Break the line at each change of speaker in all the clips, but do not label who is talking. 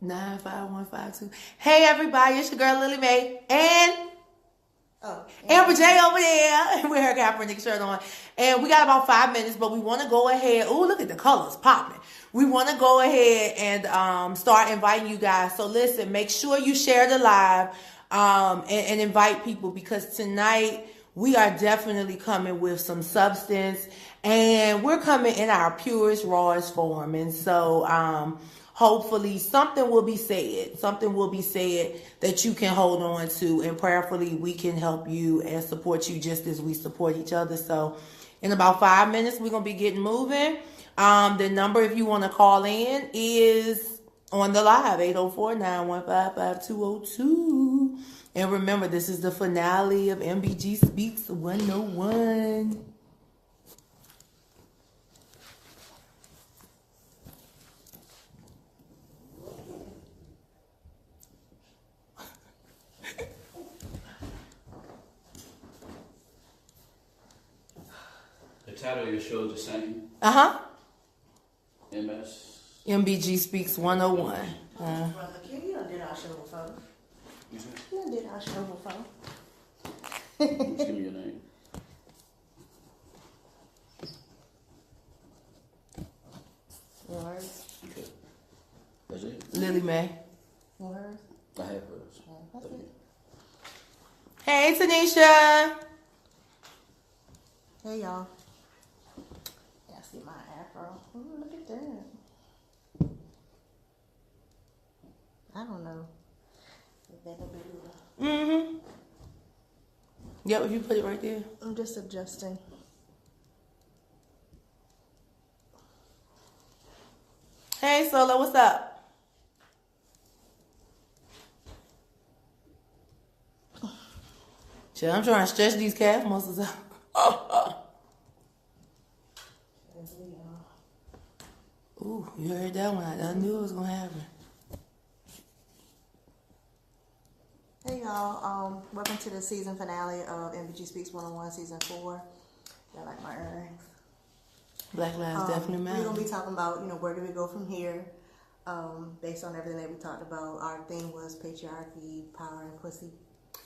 95152. Hey everybody, it's your girl Lily Mae and Amber J over there with her Kaepernick shirt on. And we got about 5 minutes, but we want to go ahead. Oh, look at the colors popping. We want to go ahead and start inviting you guys. So listen, make sure you share the live and invite people, because tonight we are definitely coming with some substance, and we're coming in our purest, rawest form. And so hopefully something will be said. Something will be said that you can hold on to, and prayerfully we can help you and support you just as we support each other. So in about 5 minutes, we're going to be getting moving. The number, if you want to call in, is on the live, 804-915-5202. And remember, this is the finale of MBG Speaks 101.
The title of your show is the same?
MBG Speaks 101.
Brother Q, you done did our show before. You done did our show before.
Just give me your name.
Yours.
Okay. That's it?
Lily Mae.
Yours.
I have hers.
That's it.
Hey, Tanisha.
Hey, y'all. Yeah, see my afro. Ooh, look at that. I don't know.
Yep, if you put it right there.
I'm just adjusting.
Hey, Solo, what's up? Shit, I'm trying to stretch these calf muscles out. Ooh, you heard that one. I knew it was going to happen.
Hey, y'all. Welcome to the season finale of MBG Speaks 101 Season 4. Y'all like my earrings?
Black Lives definitely matter.
We're going to be talking about, where do we go from here? Based on everything that we talked about. Our theme was patriarchy, power, and pussy.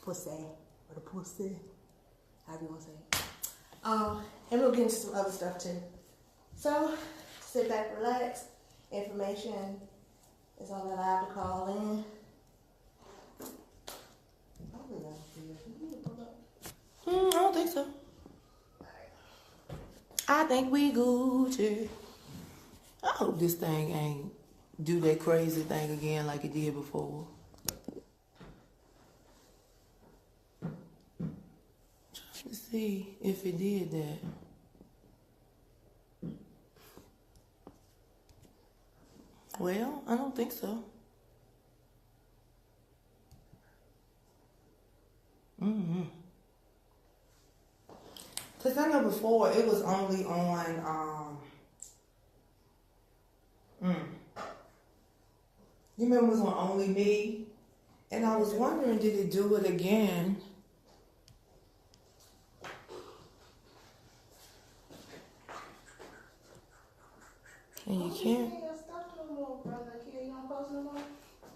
Pussy. Or the pussy. However you want to say it. And we'll get into some other stuff too. So, sit back, relax. Information is on the live to call in.
I don't think so. I think we Gucci. I hope this thing ain't do that crazy thing again like it did before. Trying to see if it did that. Well, I don't think so. Because I know before it was only on, you remember it was on Only Me? And I was wondering, did it do it again? And you can't.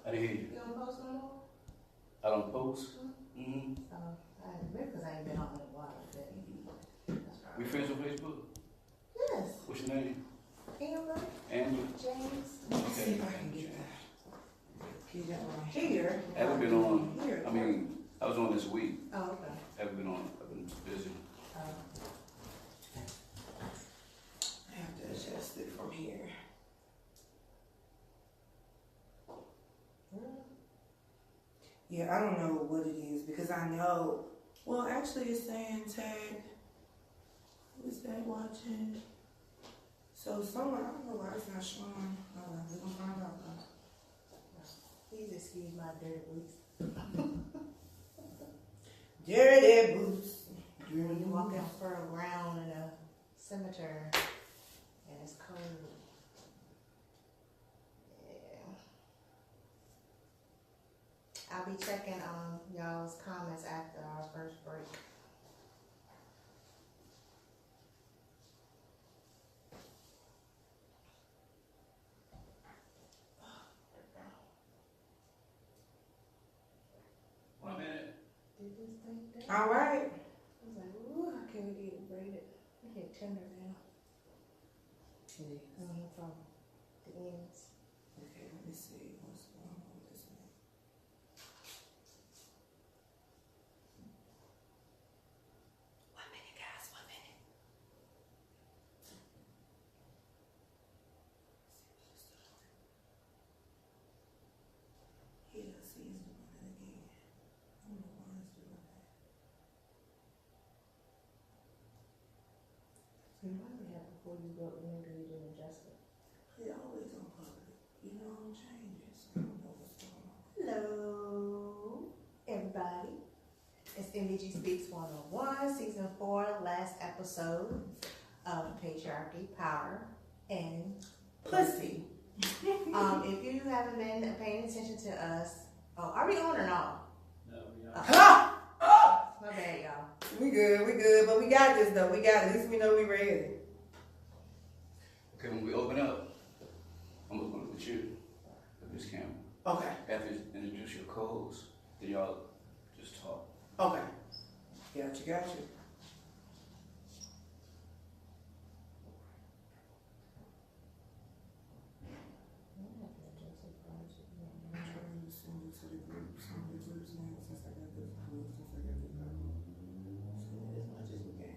I didn't hear you.
You don't post no more?
I don't post? Mm-hmm.
Because I ain't been on it in a while.
We friends on Facebook?
Yes.
What's your name?
Amber.
Amber?
James.
Let's see if I can get that one here.
I haven't been on.
Here.
I mean, I was on this week.
Oh, okay.
I haven't been on. I've been busy.
I have to adjust it from here. Yeah, I don't know what it is, because I know, well, actually it's saying tag, who is that watching? So someone, I don't know why it's not showing. Hold on, we're going to find out though.
Please excuse my dirty boots.
Dirty boots.
When you walk out for a round in a cemetery and it's cold. Yeah. I'll be checking y'all's comments after our first break.
All right.
I was like, ooh, I can't wait to get it braided. I get tender now. From the ends.
Okay, let me see what's going on with this one. One minute, guys. 1 minute. Yeah, see, it's doing it again. I don't know why it's doing that.
So you probably have before you go, maybe you didn't adjust it.
It always on public. You know, I'm changing, so I don't know what's going on.
Hello, everybody. It's MBG Speaks 101, Season 4, last episode of Patriarchy, Power, and
Pussy.
if you haven't been paying attention to us, are we on or not?
No, we are.
Ha!
My bad, y'all.
We good, but we got this though. We got it. At least we know we ready.
Okay, when we open up, I'm gonna look at you, at this camera.
Okay.
After you introduce your codes, then y'all just talk.
Okay. Got you. I'm trying to send it to the group. Send the groups now since I got this group, since I got this group. Send it as much as we can.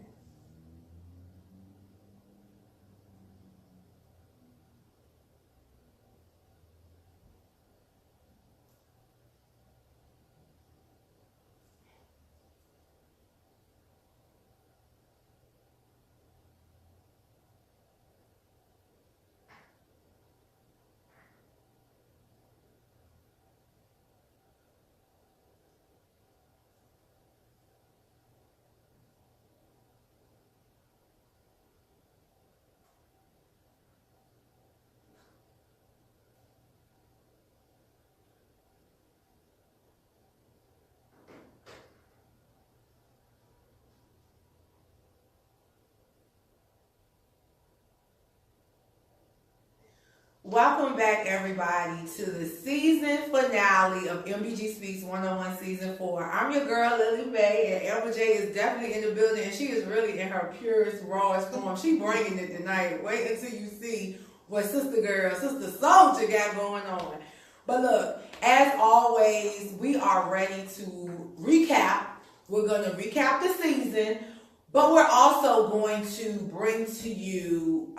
Welcome back, everybody, to the season finale of MBG Speaks 101 Season 4. I'm your girl, Lily Mae, and Amber J is definitely in the building, and she is really in her purest, rawest form. She bringing it tonight. Wait until you see what Sister Girl, Sister Soldier got going on. But look, as always, we are ready to recap. We're going to recap the season, but we're also going to bring to you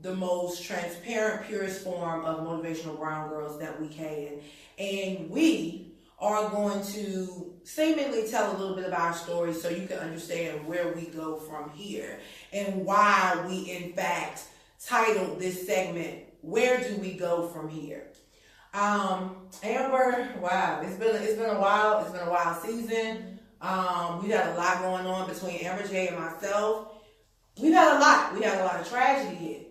the most transparent, purest form of motivational brown girls that we can. And we are going to seemingly tell a little bit about our story so you can understand where we go from here and why we, in fact, titled this segment, Where Do We Go From Here? Amber, wow, it's been a while. It's been a wild season. We had a lot going on between Amber J and myself. We had a lot of tragedy hit.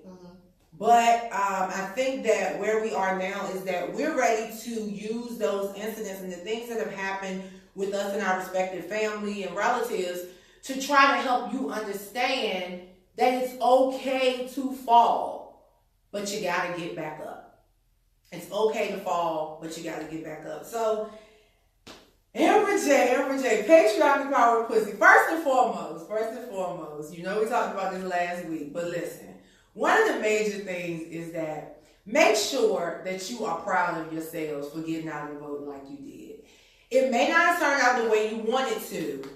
But I think that where we are now is that we're ready to use those incidents and the things that have happened with us and our respective family and relatives to try to help you understand that it's okay to fall, but you got to get back up. It's okay to fall, but you got to get back up. So, Amber J, patriarchy, power, and pussy. First and foremost, you know we talked about this last week, but listen. One of the major things is that make sure that you are proud of yourselves for getting out and voting like you did. It may not have turned out the way you wanted to,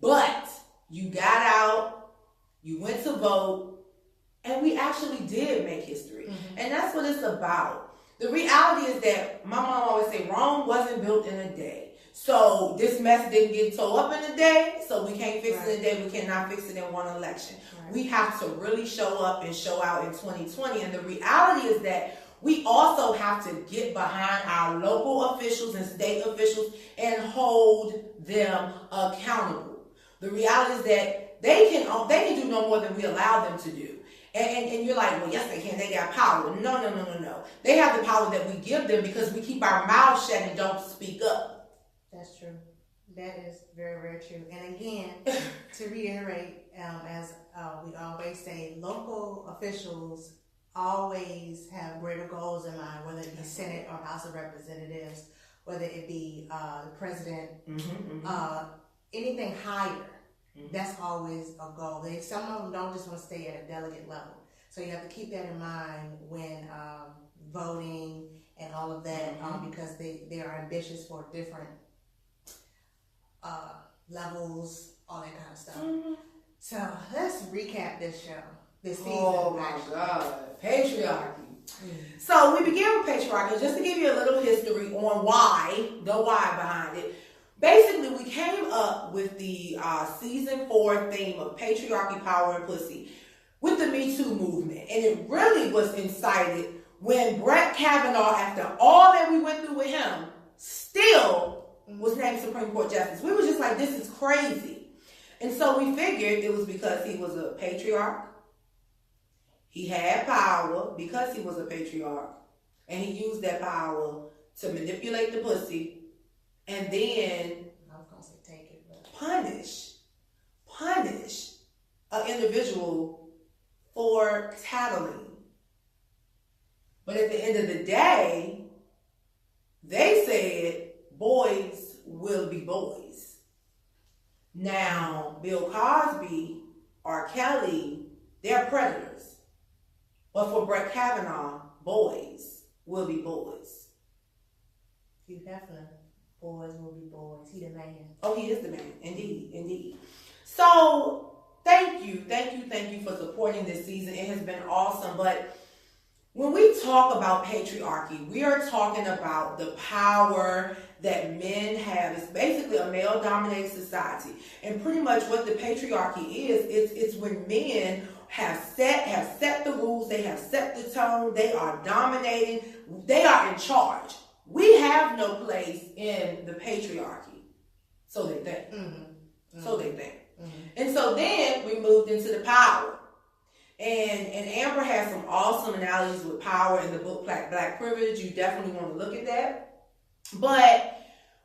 but you got out, you went to vote, and we actually did make history. Mm-hmm. And that's what it's about. The reality is that my mom always say Rome wasn't built in a day. So this mess didn't get tore up in a day, so we can't fix it in a day. We cannot fix it in one election. Right. We have to really show up and show out in 2020. And the reality is that we also have to get behind our local officials and state officials and hold them accountable. The reality is that they can do no more than we allow them to do. And you're like, well, yes, they can. They got power. No. They have the power that we give them because we keep our mouths shut and don't speak up.
That's true. That is very, very true. And again, to reiterate, as we always say, local officials always have greater goals in mind, whether it be Senate or House of Representatives, whether it be the president. anything higher, that's always a goal. Some of them don't just want to stay at a delegate level. So you have to keep that in mind when voting and all of that, because they are ambitious for different levels, all that kind of stuff. So let's recap this show, this season.
Oh my God, patriarchy. So we begin with patriarchy, just to give you a little history on the why behind it. Basically, we came up with the season 4 theme of patriarchy, power, and pussy with the Me Too movement. And it really was incited when Brett Kavanaugh, after all that we went through with him, still was named Supreme Court Justice. We were just like, this is crazy. And so we figured it was because he was a patriarch. He had power because he was a patriarch. And he used that power to manipulate the pussy. And then
I was gonna say take it, but
punish an individual for tattling. But at the end of the day, they said boys will be boys. Now, Bill Cosby, R. Kelly, they're predators. But for Brett Kavanaugh, boys will be boys.
Hugh Hefner. Boys will be boys. He the man.
Oh, he is the man. Indeed. So, thank you for supporting this season. It has been awesome. But when we talk about patriarchy, we are talking about the power that men have. It's basically a male-dominated society. And pretty much what the patriarchy is, it's when men have set the rules, they have set the tone, they are dominating, they are in charge. We have no place in the patriarchy. So they think. So they think. And so then we moved into the power. And Amber has some awesome analogies with power in the book Black Privilege. You definitely want to look at that. But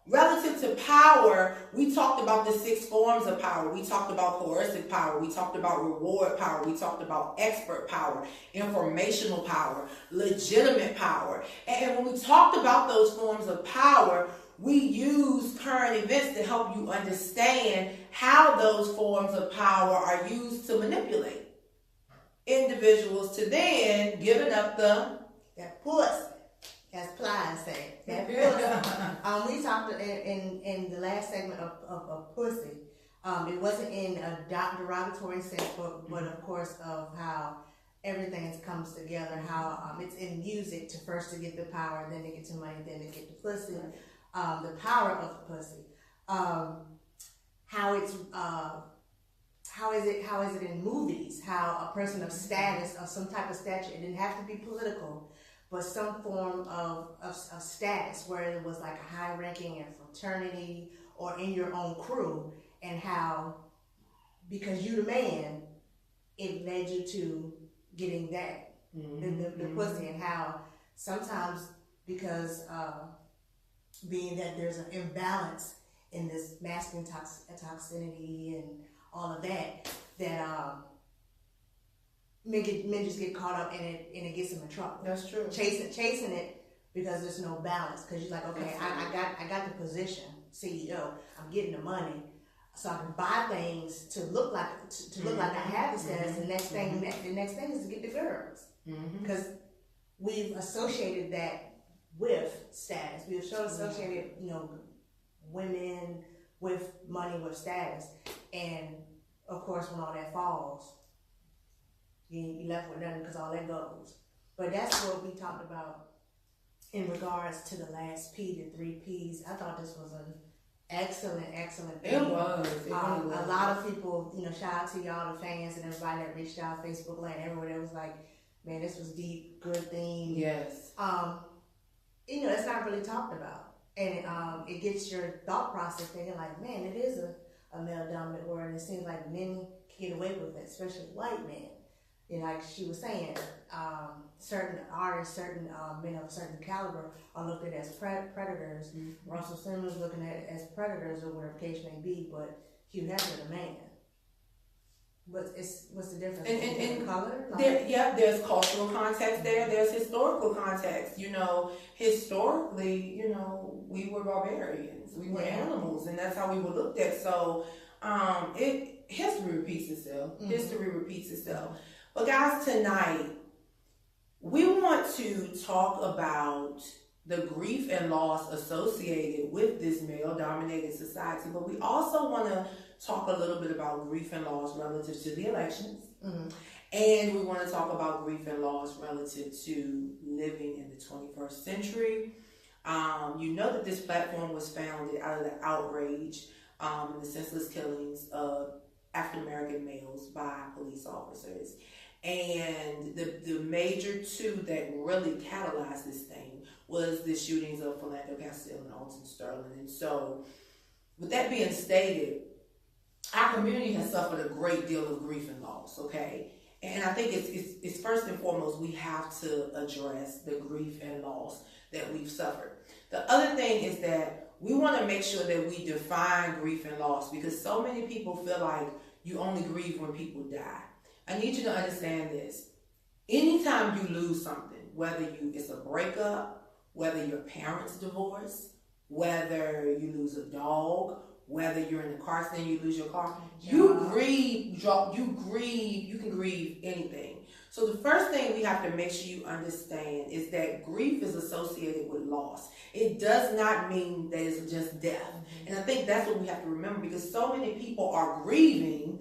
relative to power, we talked about the 6 forms of power. We talked about coercive power. We talked about reward power. We talked about expert power, informational power, legitimate power. And when we talked about those forms of power, we use current events to help you understand how those forms of power are used to manipulate individuals to then giving up
that pussy. As Plies said, that pussy. We talked in the last segment of pussy. It wasn't in a derogatory sense, but of course of how everything comes together. How it's in music to first to get the power, then to get to money, then to get the pussy. The power of the pussy. How is it in movies? How a person of status, of some type of stature, it didn't have to be political, but some form of status, where it was like a high ranking in fraternity or in your own crew, and how, because you the man, it led you to getting that, the pussy, and how sometimes because being that there's an imbalance in this masculine toxicity and all of that, men just get caught up in it, and it gets them in trouble.
That's true.
Chasing it because there's no balance. Because you're like, okay, I got the position, CEO. I'm getting the money, so I can buy things to look like I have the status. The next thing is to get the girls, because we've associated that with status. We've associated, women with money, with status, and of course, when all that falls, you left with nothing because all that goes. But that's what we talked about in regards to the last P, the 3 Ps. I thought this was an excellent
It was.
A lot of people, shout out to y'all, the fans, and everybody that reached out, Facebook Land, everywhere that was like, man, this was deep, good theme.
Yes.
It's not really talked about. And it gets your thought process thinking like, man, it is a male-dominant world, and it seems like men can get away with it, especially white men. Like she was saying, certain artists, certain men of a certain caliber are looked at as predators. Russell Simmons looking at as predators, or whatever the case may be, but Hugh Hefner, the man. But what's the difference?
And
color?
there's cultural context there. There's historical context. Historically, we were barbarians. We were animals, and that's how we were looked at. So, history repeats itself. Mm-hmm. History repeats itself. But guys, tonight we want to talk about the grief and loss associated with this male-dominated society, but we also want to talk a little bit about grief and loss relative to the elections. Mm-hmm. And we want to talk about grief and loss relative to living in the 21st century. You know that this platform was founded out of the outrage and the senseless killings of African American males by police officers. And the major two that really catalyzed this thing was the shootings of Philando Castile and Alton Sterling. And so, with that being stated, our community has suffered a great deal of grief and loss, okay? And I think it's first and foremost, we have to address the grief and loss that we've suffered. The other thing is that we want to make sure that we define grief and loss, because so many people feel like you only grieve when people die. I need you to understand this. Anytime you lose something, whether it's a breakup, whether your parents divorce, whether you lose a dog, whether you're in a car accident, you lose your car, you can grieve anything. So the first thing we have to make sure you understand is that grief is associated with loss. It does not mean that it's just death. Mm-hmm. And I think that's what we have to remember, because so many people are grieving.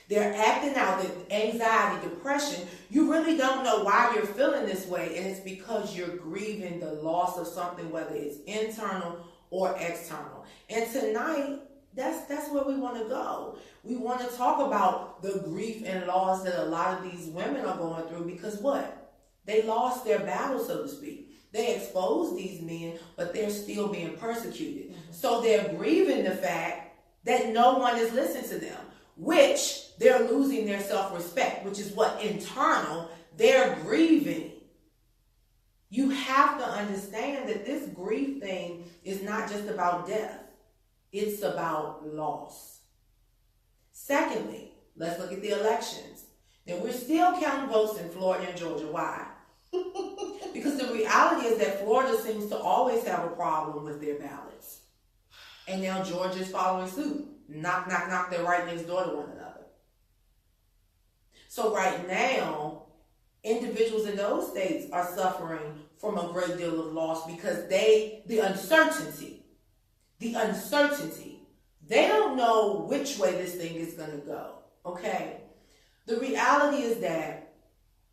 They're acting out the anxiety, depression. You really don't know why you're feeling this way, and it's because you're grieving the loss of something, whether it's internal or external. And tonight, that's where we want to go. We want to talk about the grief and loss that a lot of these women are going through, because what? They lost their battle, so to speak. They exposed these men, but they're still being persecuted. Mm-hmm. So they're grieving the fact that no one is listening to them, which they're losing their self-respect, which is what? Internal. They're grieving. You have to understand that this grief thing is not just about death. It's about loss. Secondly, let's look at the elections. Now, we're still counting votes in Florida and Georgia. Why? Because the reality is that Florida seems to always have a problem with their ballots. And now Georgia's following suit. Knock, knock, knock, they're right next door to one another. So right now, individuals in those states are suffering from a great deal of loss because the uncertainty, they don't know which way this thing is going to go, okay? The reality is that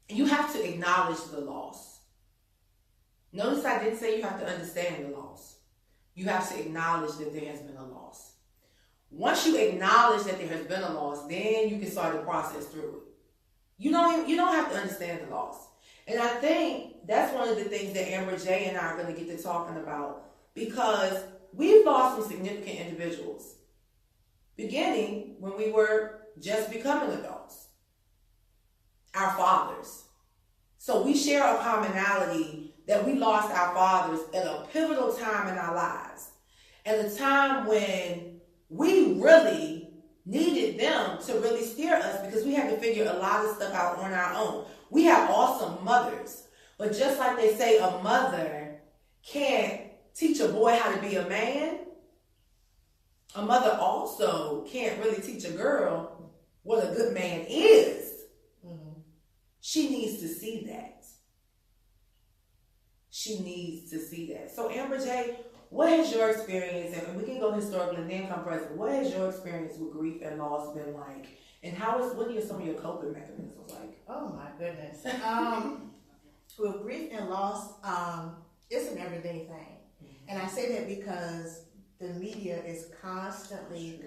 you have to acknowledge the loss. Notice I didn't say you have to understand the loss. You have to acknowledge that there has been a loss. Once you acknowledge that there has been a loss, then you can start the process through it. You don't have to understand the loss. And I think that's one of the things that Amber J and I are going to get to talking about, because we've lost some significant individuals, beginning when we were just becoming adults, our fathers. So we share a commonality that we lost our fathers at a pivotal time in our lives, at a time when we really needed them to really steer us, because we had to figure a lot of stuff out on our own. We have awesome mothers, but just like they say a mother can't teach a boy how to be a man, a mother also can't really teach a girl what a good man is. Mm-hmm. She needs to see that. She needs to see that. So Amber J, what has your experience, and we can go historically and then come present, what has your experience with grief and loss been like? And what are some of your coping mechanisms like?
Oh my goodness. With grief and loss, it's an everyday thing. Mm-hmm. And I say that because the media is constantly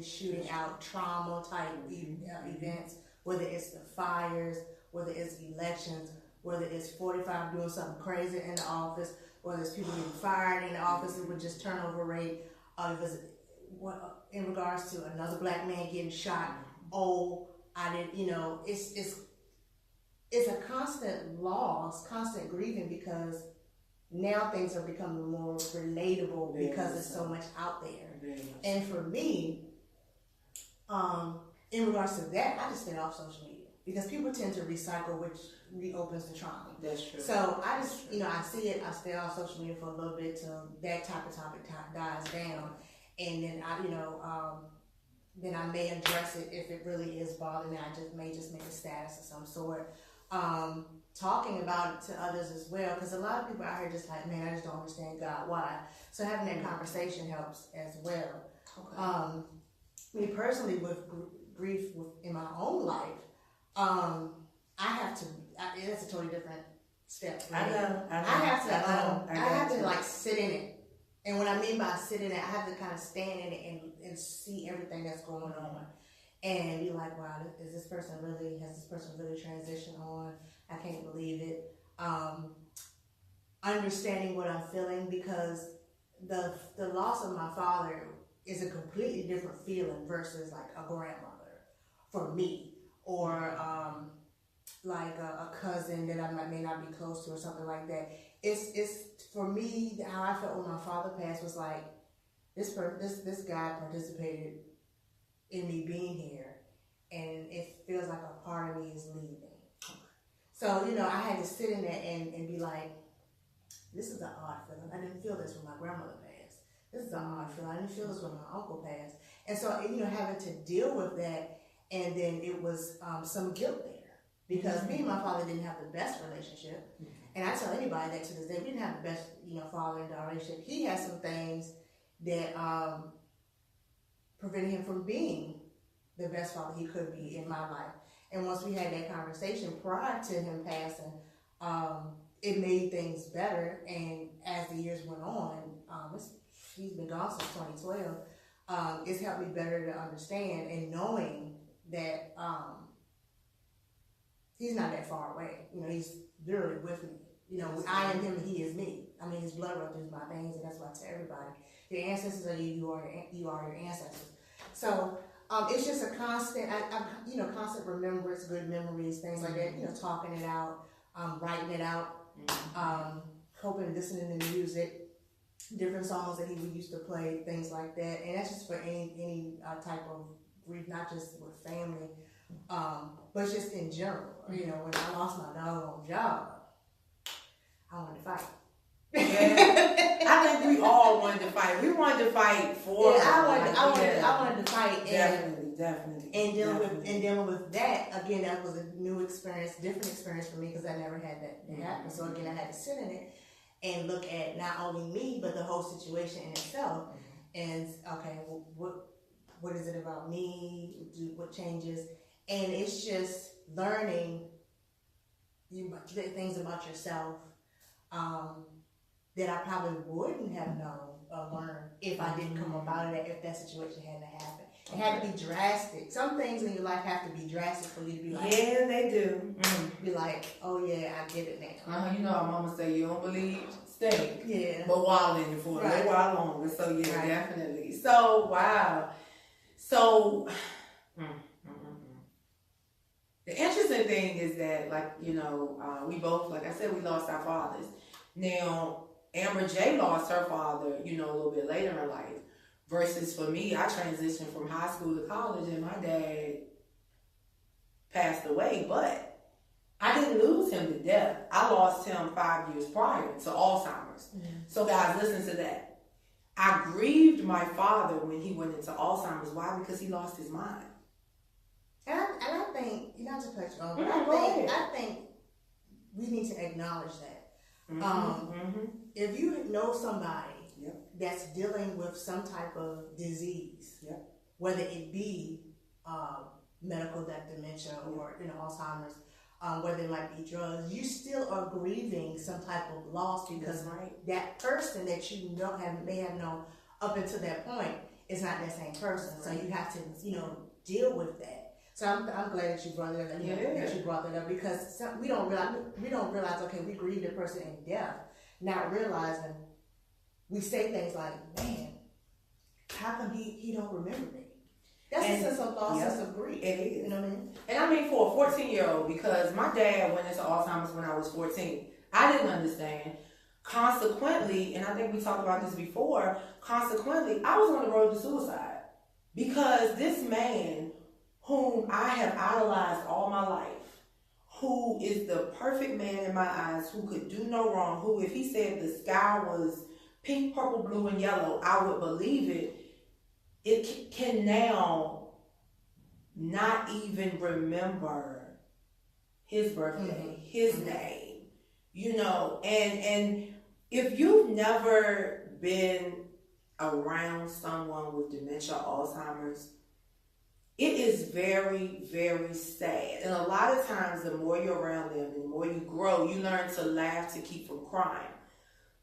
shooting out trauma type events, whether it's the fires, whether it's elections, whether it's 45 doing something crazy in the office, whether it's people getting fired in the office with just turnover rate, in regards to another black man getting shot. It's a constant loss, constant grieving, because now things are becoming more relatable because there's so much out there. And for me, in regards to that, I just stay off social media because people tend to recycle, which reopens the trauma.
That's true.
So I just, I see it. I stay off social media for a little bit till that type of topic dies down, and then then I may address it if it really is bothering me. I may just make a status of some sort. Talking about it to others as well, because a lot of people out here just like, man, I just don't understand God, why? So having that conversation helps as well. Okay. Me personally, with grief in my own life, I have to. That's a totally different step. For me. I have to like sit in it, and what I mean by sit in it, I have to kind of stand in it and see everything that's going on, and be like, wow, has this person really transitioned on? I can't believe it. Understanding what I'm feeling, because the loss of my father is a completely different feeling versus like a grandmother for me, or like a cousin that I may not be close to or something like that. It's for me, how I felt when my father passed was like, this guy participated in me being here, and it feels like a part of me is leaving. So, I had to sit in there and be like, this is an odd feeling. I didn't feel this when my grandmother passed. This is an odd feeling. I didn't feel this when my uncle passed. And so, having to deal with that, and then it was some guilt there. Because me and my father didn't have the best relationship. And I tell anybody that to this day, we didn't have the best, father and daughter relationship. He had some things that prevented him from being the best father he could be in my life. And once we had that conversation prior to him passing, it made things better. And as the years went on, he's been gone since 2012. It's helped me better to understand and knowing that he's not that far away. He's literally with me. I am him and he is me. I mean, his blood runs through my veins, and that's what I tell everybody. Your ancestors are you. You are your ancestors. So it's just a constant, constant remembrance, good memories, things like that. Talking it out, writing it out, hoping, listening to music, different songs that he used to play, things like that. And that's just for any type of grief, not just with family, but just in general. When I lost my doggone job, I wanted to fight.
Yeah. I think we all wanted to fight. We wanted to fight for.
Yeah, I wanted to fight.
Definitely.
And dealing with that again, that was a new experience, different experience for me because I never had that happen. So again, I had to sit in it and look at not only me but the whole situation in itself. And okay, well, what is it about me? What changes? And it's just learning things about yourself that I probably wouldn't have known or learned if I didn't come about it, if that situation hadn't happened. It had to be drastic. Some things in your life have to be drastic for you to be like,
yeah, they do.
Be like, oh yeah, I get it now.
Our mama say you don't believe, stay.
Yeah.
But wild in it for a little while longer. So yeah,
right.
Definitely. So wow. So the interesting thing is that, we both, like I said, we lost our fathers. Now, Amber J lost her father, a little bit later in life. Versus for me, I transitioned from high school to college and my dad passed away. But I didn't lose him to death. I lost him 5 years prior to Alzheimer's. So guys, listen to that. I grieved my father when he went into Alzheimer's. Why? Because he lost his mind.
And I think, not to cut you off, but I think we need to acknowledge that. If you know somebody that's dealing with some type of disease, whether it be medical, that dementia, or Alzheimer's, whether it might be drugs, you still are grieving some type of loss because that person that may have known up until that point is not that same person. So you have to deal with that. So I'm glad that you brought it up. That you brought that up because we don't realize. Okay, we grieve the person in death, not realizing we say things like, "Man, how come he don't remember me?" That's a sense of loss, sense of grief. It is. You know what I mean?
And I mean for a 14-year-old, because my dad went into Alzheimer's when I was 14. I didn't understand. Consequently, and I think we talked about this before. Consequently, I was on the road to suicide because this man, whom I have idolized all my life, who is the perfect man in my eyes, who could do no wrong, who, if he said the sky was pink, purple, blue, and yellow, I would believe it, it can now not even remember his birthday, his name, you know, and if you've never been around someone with dementia, Alzheimer's, it is very, very sad. And a lot of times, the more you're around them, the more you grow, you learn to laugh to keep from crying.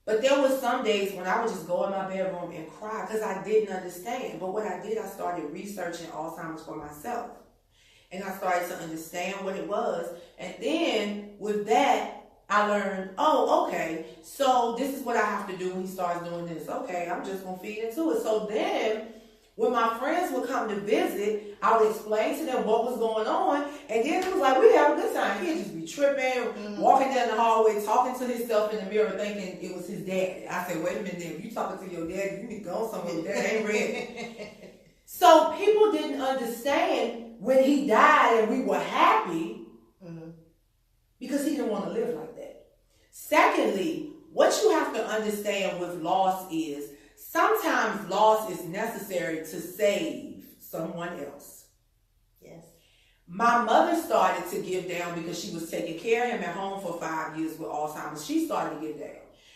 But there was some days when I would just go in my bedroom and cry because I didn't understand. But what I did, I started researching Alzheimer's for myself. And I started to understand what it was. And then with that, I learned, oh, okay, so this is what I have to do when he starts doing this. Okay, I'm just going to feed into it. So then, when my friends would come to visit, I would explain to them what was going on. And then it was like, we'd have a good time. He'd just be tripping, walking down the hallway, talking to himself in the mirror, thinking it was his daddy. I said, wait a minute, if you talking to your daddy, you need to go somewhere with that. Ain't ready. So people didn't understand when he died and we were happy because he didn't want to live like that. Secondly, what you have to understand with loss is sometimes loss is necessary to save someone else.
Yes.
My mother started to give down because she was taking care of him at home for 5 years with Alzheimer's. She started to give down.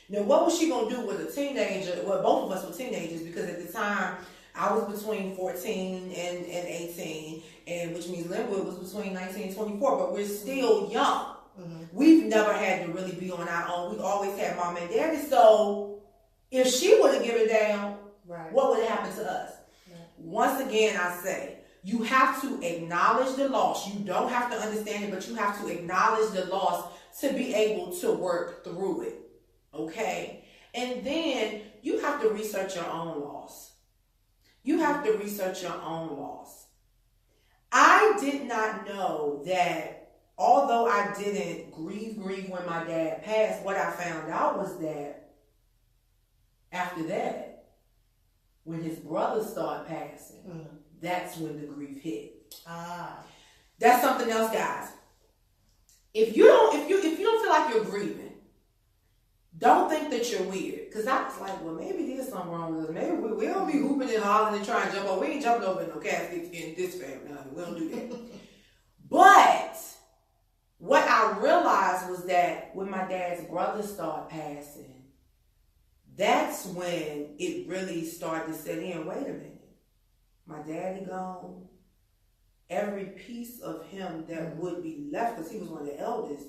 Now, what was she going to do with a teenager? Well, both of us were teenagers because at the time, I was between 14 and 18, and which means Linwood was between 19 and 24, but we're still young. We've never had to really be on our own. We always had mom and daddy. So if she would have given down, what would have happened to us? Once again, I say, you have to acknowledge the loss. You don't have to understand it, but you have to acknowledge the loss to be able to work through it. Okay? And then you have to research your own loss. You have to research your own loss. I did not know that although I didn't grieve when my dad passed, what I found out was that after that, when his brother started passing, that's when the grief hit. That's something else, guys. If you don't feel like you're grieving, don't think that you're weird. Because I was like, well, maybe there's something wrong with us. Maybe we don't be hooping and hollering and trying to jump over. We ain't jumping over no caskets in this family. We don't do that. But what I realized was that when my dad's brother started passing, that's when it really started to set in. Wait a minute. My daddy gone. Every piece of him that would be left, because he was one of the eldest,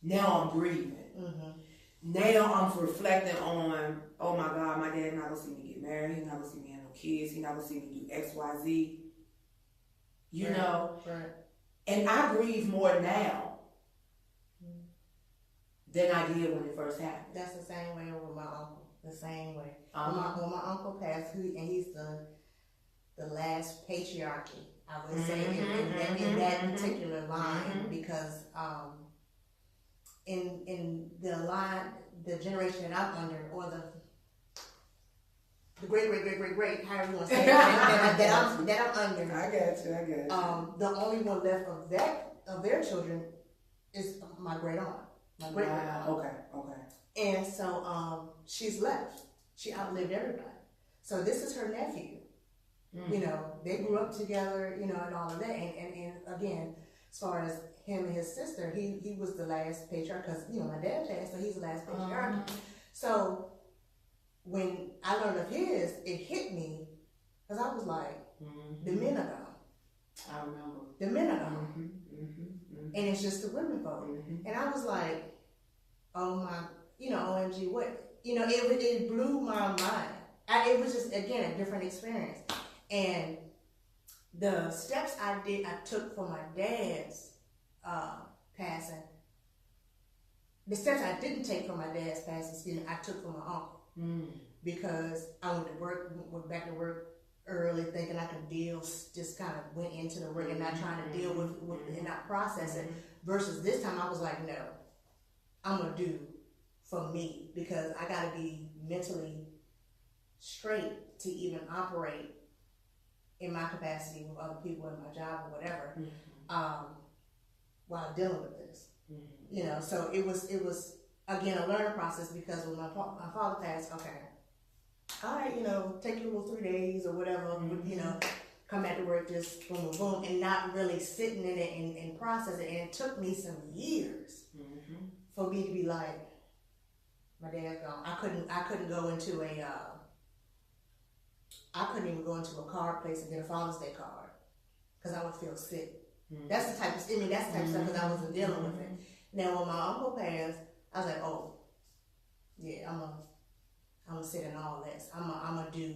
now I'm grieving. Now I'm reflecting on, oh my God, my dad not gonna see me get married. He's not gonna see me have no kids. He's not gonna see me do X, Y, Z. You know? Right. And I grieve more now than I did when it first happened.
That's the same way with my uncle. The same way. When my uncle passed, and he's the last patriarchy, I would say, in that particular line, because in the line, the generation that I'm under, or the great, however you want to say it, that I'm under.
I got you.
The only one left of their children is my great aunt. My great aunt.
Okay.
And so she's left. She outlived everybody. So this is her nephew. You know, they grew up together, you know, and all of that. And again, as far as him and his sister, he was the last patriarch, because, you know, my dad passed, so he's the last patriarch. So when I learned of his, it hit me, because I was like, the men are gone.
I remember.
The men are gone. And it's just the women folk. And I was like, oh my, you know, OMG, what? You know, it blew my mind. It was just, again, a different experience. And the steps I took for my dad's passing, the steps I didn't take for my dad's passing, I took for my uncle. Because I went back to work early, thinking I could deal, just kind of went into the work and not trying to deal with and not process it. Versus this time, I was like, no, I'm going to do for me, because I got to be mentally straight to even operate in my capacity with other people in my job or whatever, while dealing with this. You know, so it was again a learning process, because when my father passed, okay, all right, you know, take your little 3 days or whatever, you know, come back to work, just boom, boom, boom, and not really sitting in it and process it. And it took me some years for me to be like, my dad's gone. I couldn't go into I couldn't even go into a card place and get a Father's Day card because I would feel sick. That's the type of, that's the type of stuff, because I wasn't dealing with it. Now when my uncle passed, I was like, oh, yeah, I'm gonna sit in all this. I'm gonna do,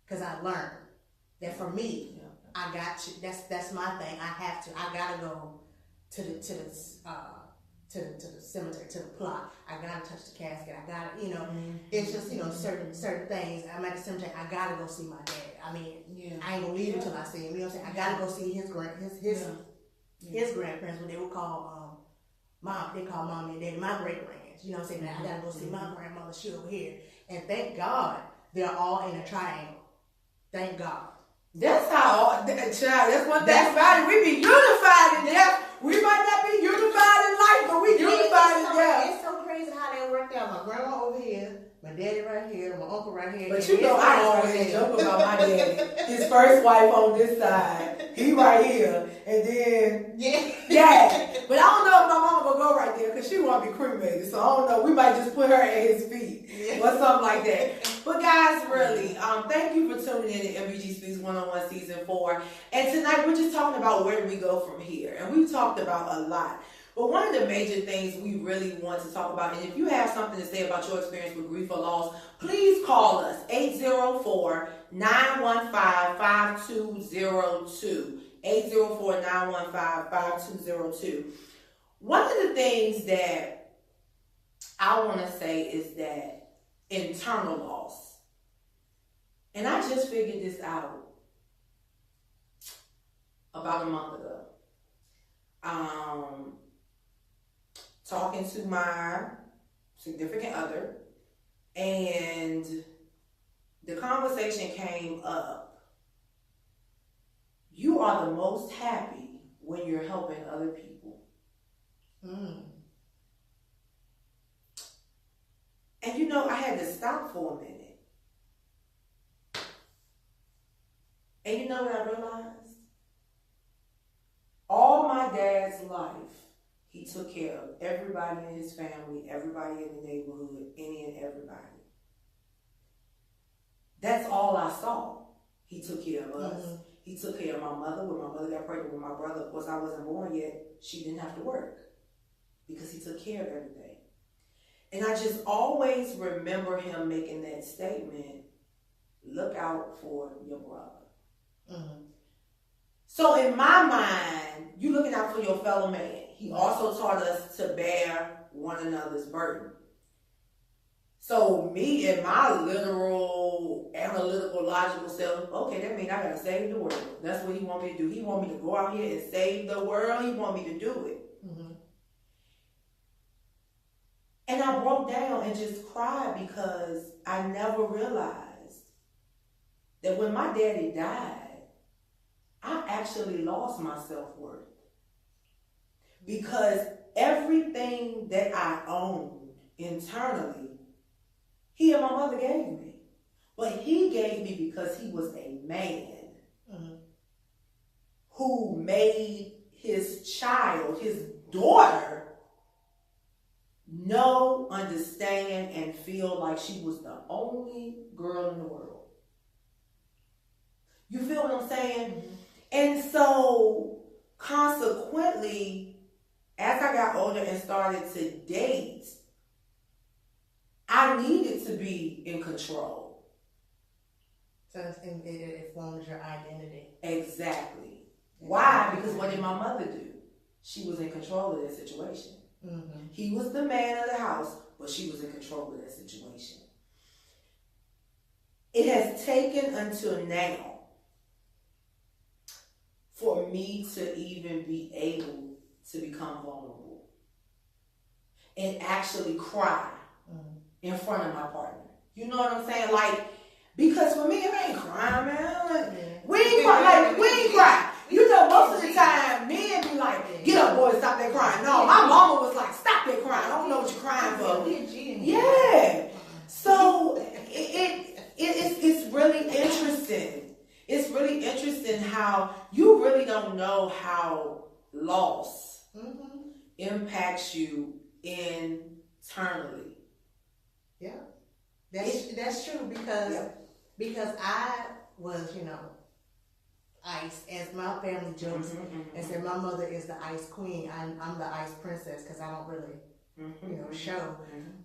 because I learned that for me, I got to. That's my thing. I have to. I gotta go to the cemetery, to the plot. I gotta touch the casket. I gotta, you know, it's just, you know, certain things. I'm at the cemetery. I gotta go see my dad. I mean, I ain't gonna leave until I see him. You know what I'm saying? I gotta go see his grandparents, what they would call mom. They call mommy and daddy my great grands. You know what I'm saying? I gotta go see my grandmother. She over here, and thank God they're all in a triangle. Thank God.
That's how, child, that's one thing about it. We be unified in death. We might not be unified in life, but we unified in death.
It's so crazy how they worked out. My grandma over here, my daddy right here, my uncle right here.
But you know, I always joke about my daddy. His first wife on this side, he right here, and then dad. But I don't know if my mama will go right there, because she want to be cremated. So I don't know. We might just put her at his feet or something like that. But guys, really, thank you for tuning in to MBG Speaks One-on-One Season 4. And tonight we're just talking about where do we go from here. And we've talked about a lot. But one of the major things we really want to talk about, and if you have something to say about your experience with grief or loss, please call us, 804-915-5202. 804-915-5202. One of the things that I want to say is that internal loss. And I just figured this out about a month ago. Talking to my significant other, and the conversation came up. You are the most happy when you're helping other people. And you know, I had to stop for a minute. And you know what I realized? All my dad's life, he took care of everybody in his family, everybody in the neighborhood, any and everybody. That's all I saw. He took care of us. He took care of my mother. When my mother got pregnant with my brother, of course I wasn't born yet, she didn't have to work because he took care of everything. And I just always remember him making that statement, look out for your brother. So in my mind, you looking out for your fellow man. He also taught us to bear one another's burden. So me and my literal, analytical, logical self, okay, that means I gotta save the world. That's what he want me to do. He want me to go out here and save the world. He want me to do it. And I broke down and just cried because I never realized that when my daddy died, I actually lost my self-worth. Because everything that I owned internally, he and my mother gave me. But he gave me because he was a man who made his child, his daughter, know, understand, and feel like she was the only girl in the world. You feel what I'm saying? And so, consequently, as I got older and started to date, I needed to be in control.
So it forms your identity.
Exactly. Why? Because what did my mother do? She was in control of that situation. He was the man of the house, but she was in control of that situation. It has taken until now for me to even be able to become vulnerable and actually cry in front of my partner. You know what I'm saying? Like, Because for me, it ain't crying, man. Like, we ain't cry. Like, we ain't cry. You know, most of the time, men be like, get up, boy, stop that crying. No, my mama was like, stop that crying. I don't know what you're crying for. Yeah. So, it's really interesting. It's really interesting how you really don't know how loss impacts you internally.
Yeah. That's true because I was, ice, as my family jokes and said my mother is the ice queen. I'm the ice princess because I don't really, show.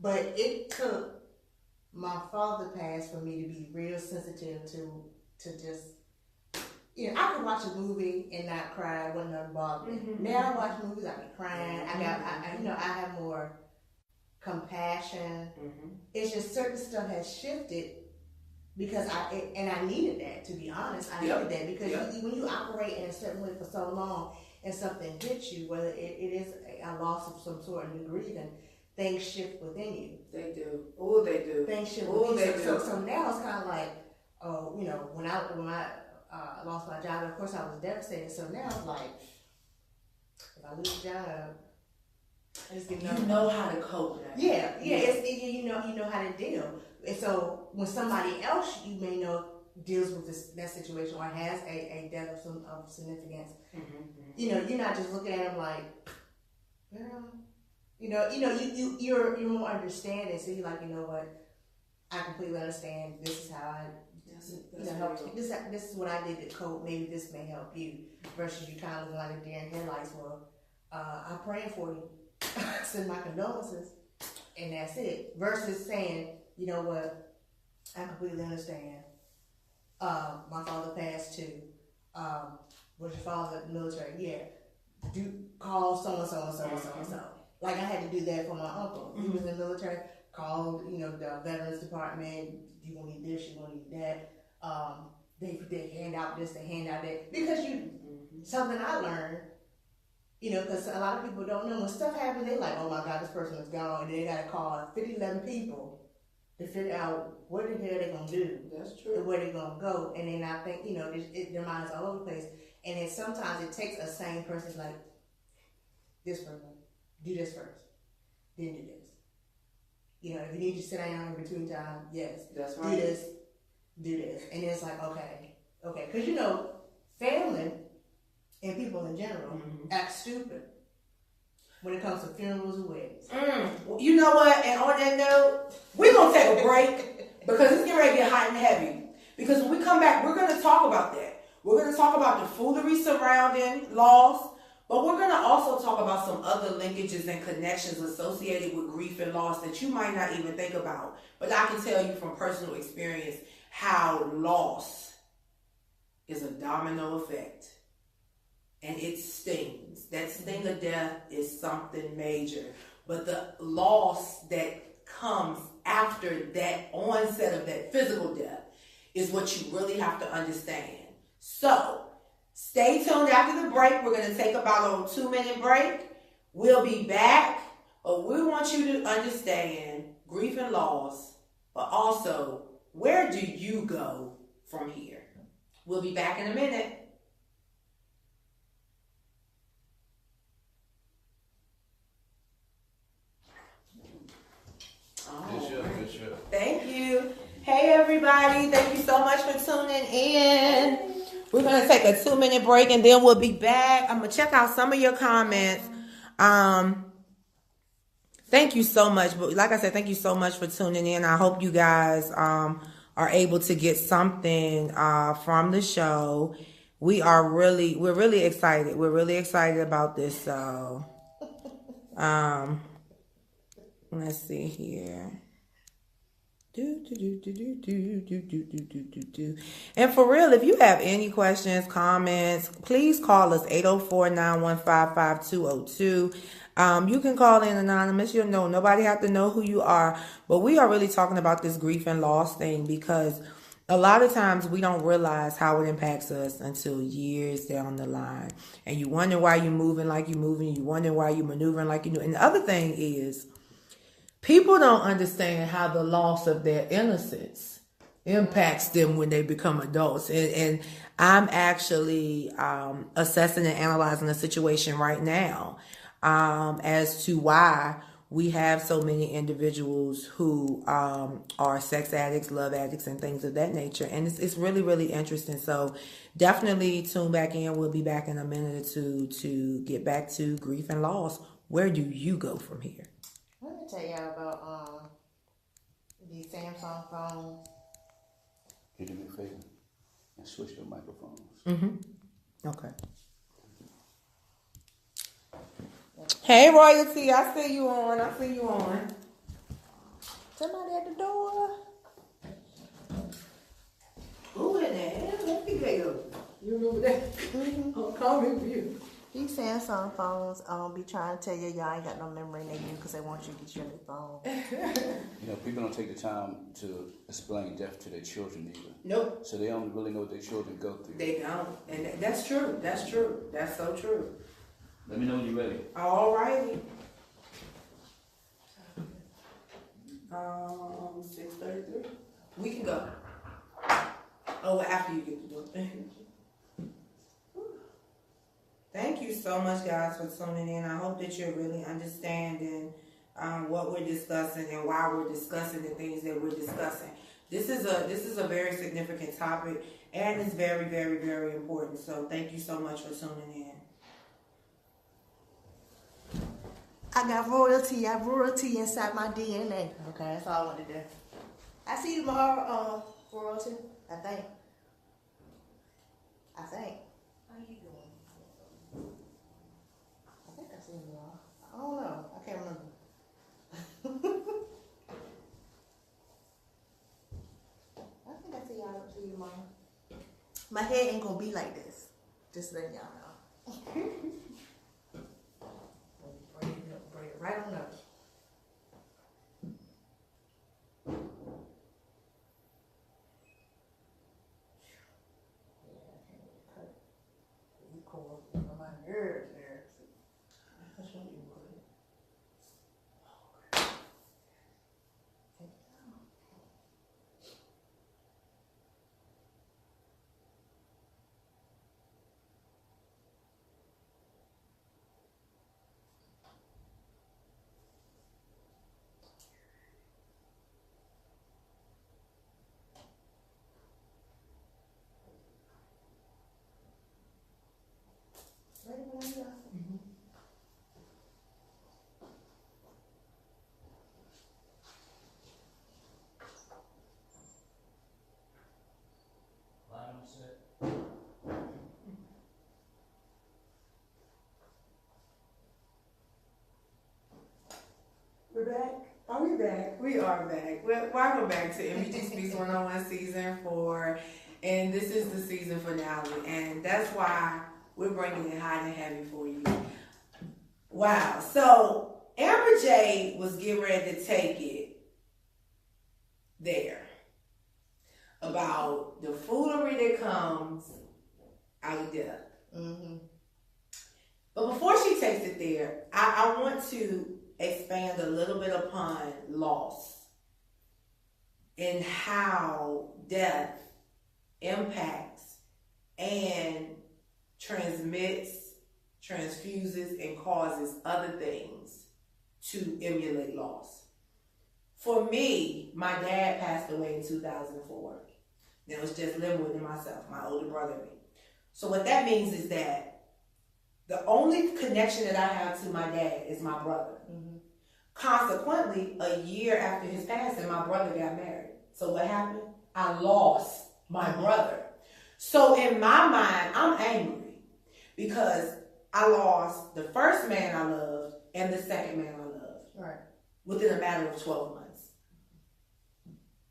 But it took my father passed for me to be real sensitive to just, I could watch a movie and not cry, it wasn't nothing bother me. Now I watch movies, I be crying. I have more compassion. It's just certain stuff has shifted because I needed that, to be honest. I needed that because when you operate in a certain way for so long and something hits you, whether it is a loss of some sort and grieving, things shift within you.
They do. Oh, they do.
Things shift within you. So now it's kind of like, when I lost my job, of course I was devastated. So now it's like, if I lose a job, I just get
you know how to cope with that.
Yeah. You know how to deal. And so when somebody else you may know deals with that situation or has a death of significance, you're not just looking at them like, girl, you're more understanding. So you're like, you know what, I completely understand. This is how I help. This is what I did to cope. Maybe this may help you. Versus you kind of looking like a deer in headlights. Well, I'm praying for you. Send my condolences, and that's it. Versus saying, you know what, I completely understand. My father passed too. Was your father in the military? Yeah. Do call so and so and so and so and so. Like I had to do that for my uncle. He was in the military. Called, the Veterans Department. You gonna need this? You gonna need that? They hand out this. They hand out that because something I learned. Because a lot of people don't know when stuff happens, they like, oh my God, this person is gone. And they got to call 11 people to figure out what the hell they're going to do.
That's true.
And where they're going to go. And then I think, their minds all over the place. And then sometimes it takes a sane person like, this person, do this first, then do this. If you need to sit down in between time, yes.
That's right.
Do this. And then it's like, okay. Because, family and people in general act stupid when it comes to funerals and weddings.
Well, you know what? And on that note, we're going to take a break because it's getting ready to get hot and heavy. Because when we come back, we're going to talk about that. We're going to talk about the foolery surrounding loss, but we're going to also talk about some other linkages and connections associated with grief and loss that you might not even think about. But I can tell you from personal experience how loss is a domino effect. And it stings. That sting of death is something major. But the loss that comes after that onset of that physical death is what you really have to understand. So, stay tuned after the break. We're going to take about a 2-minute break. We'll be back. But we want you to understand grief and loss, but also, where do you go from here? We'll be back in a minute.
Good show.
Thank you. Hey, everybody. Thank you so much for tuning in. We're going to take a 2-minute break, and then we'll be back. I'm going to check out some of your comments. Thank you so much. But like I said, thank you so much for tuning in. I hope you guys are able to get something from the show. We're really excited. We're really excited about this. So, let's see here. And for real, if you have any questions, comments, please call us 804-915-5202. You can call in anonymous. Nobody have to know who you are. But we are really talking about this grief and loss thing because a lot of times we don't realize how it impacts us until years down the line. And you wonder why you're moving like you're moving. You wonder why you're maneuvering like you do. And the other thing is, people don't understand how the loss of their innocence impacts them when they become adults. And I'm actually assessing and analyzing the situation right now as to why we have so many individuals who are sex addicts, love addicts, and things of that nature. And it's really, really interesting. So definitely tune back in. We'll be back in a minute or two to get back to grief and loss. Where do you go from here?
Let me tell y'all about the Samsung phones.
Can you do me a favor and switch your microphones?
Mm-hmm. Okay. Hey, Royalty, I see you on.
Somebody at the door.
Who in there? Let me get up. You remember that?
Mm-hmm.
Oh, call me for you.
These Samsung phones, be trying to tell you y'all ain't got no memory in their you because they want you to get your new phone.
You know, people don't take the time to explain death to their children either.
Nope.
So they don't really know what their children go through.
They don't. And that's true. That's true. That's so true.
Let me know when you're ready.
All righty. 6:33. We can go. Oh, after you get the book. Thank you so much, guys, for tuning in. I hope that you're really understanding what we're discussing and why we're discussing the things that we're discussing. This is a very significant topic, and it's very, very, very important. So thank you so much for tuning in.
I got royalty. I have royalty inside my DNA. Okay, that's all I want to do. I see you tomorrow, royalty. I think. How you doing? I think I see you tomorrow. I don't know. I can't remember. I think I see y'all up to you tomorrow. My head ain't gonna be like this. Just letting y'all know. Bring it right on up.
We're back. Are we back? We are back. Welcome back to MBG Speaks 101 Season 4. And this is the season finale. And that's why we're bringing it hot and heavy for you. Wow. So, Amber J was getting ready to take it there. About the foolery that comes out of death. Mm-hmm. But before she takes it there, I want to expand a little bit upon loss and how death impacts and transmits, transfuses, and causes other things to emulate loss. For me, my dad passed away in 2004. It was just Linwood and myself, my older brother and me. So what that means is that the only connection that I have to my dad is my brother. Mm-hmm. Consequently, a year after his passing, my brother got married. So what happened? I lost my brother. So in my mind, I'm angry because I lost the first man I loved and the second man I loved. Right. Within a matter of 12 months.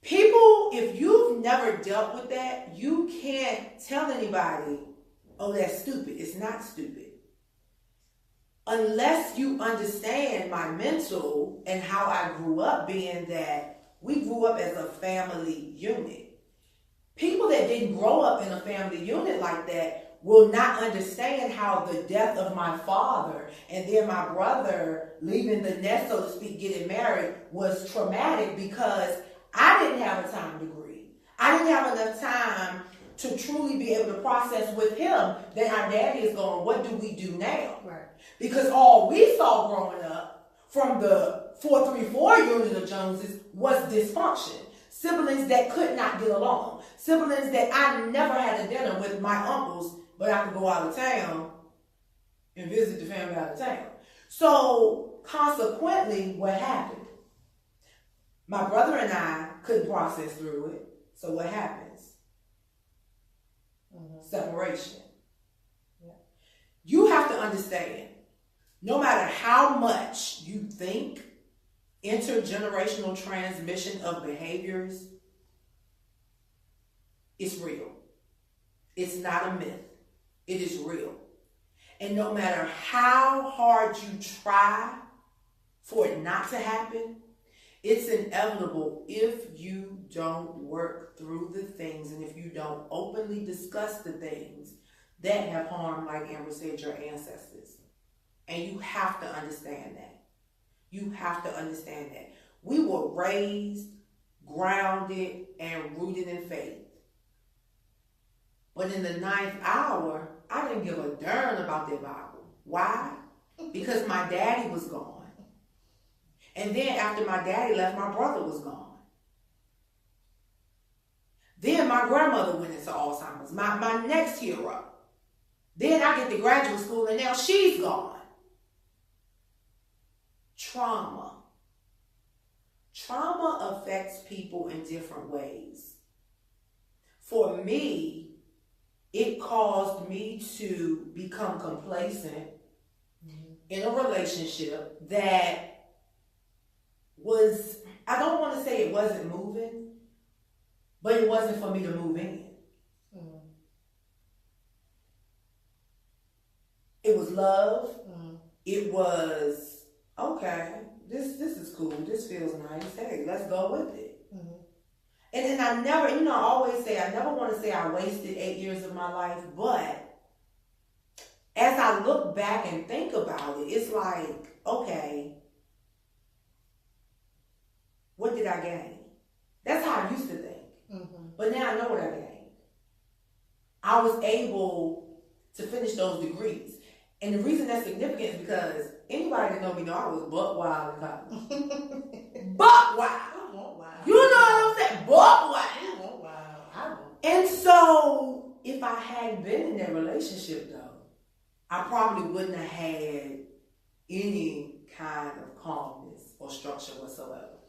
People, if you've never dealt with that, you can't tell anybody, oh, that's stupid. It's not stupid. Unless you understand my mental and how I grew up, being that we grew up as a family unit. People that didn't grow up in a family unit like that will not understand how the death of my father and then my brother leaving the nest, so to speak, getting married was traumatic, because I didn't have a time to grieve. I didn't have enough time to truly be able to process with him that our daddy is gone. What do we do now?
Right.
Because all we saw growing up from the 434 unit of Joneses was dysfunction. Siblings that could not get along. Siblings that I never had a dinner with my uncles, but I could go out of town and visit the family out of town. So consequently, what happened? My brother and I couldn't process through it. So what happens? Separation.
Yeah.
You have to understand, no matter how much you think intergenerational transmission of behaviors is real. It's not a myth. It is real. And no matter how hard you try for it not to happen, it's inevitable if you don't work through the things and if you don't openly discuss the things that have harmed, like Amber said, your ancestors. And you have to understand that. You have to understand that. We were raised, grounded, and rooted in faith. But in the 9th hour, I didn't give a darn about their Bible. Why? Because my daddy was gone. And then after my daddy left, my brother was gone. Then my grandmother went into Alzheimer's, my next hero. Then I get to graduate school and now she's gone. Trauma. Trauma affects people in different ways. For me, it caused me to become complacent in a relationship that was, I don't want to say it wasn't moving, but it wasn't for me to move in. It was love. It was, okay, this is cool. This feels nice. Hey, let's go with it. And then I never, I always say, I never want to say I wasted 8 years of my life, but as I look back and think about it, it's like, okay, what did I gain? That's how I used to think. But now I know what I gained. I was able to finish those degrees. And the reason that's significant is because anybody that know me know I was buck wild in college. Buck wild. You know what I'm saying? Buck wild. And so, if I hadn't been in that relationship, though, I probably wouldn't have had any kind of calmness or structure whatsoever.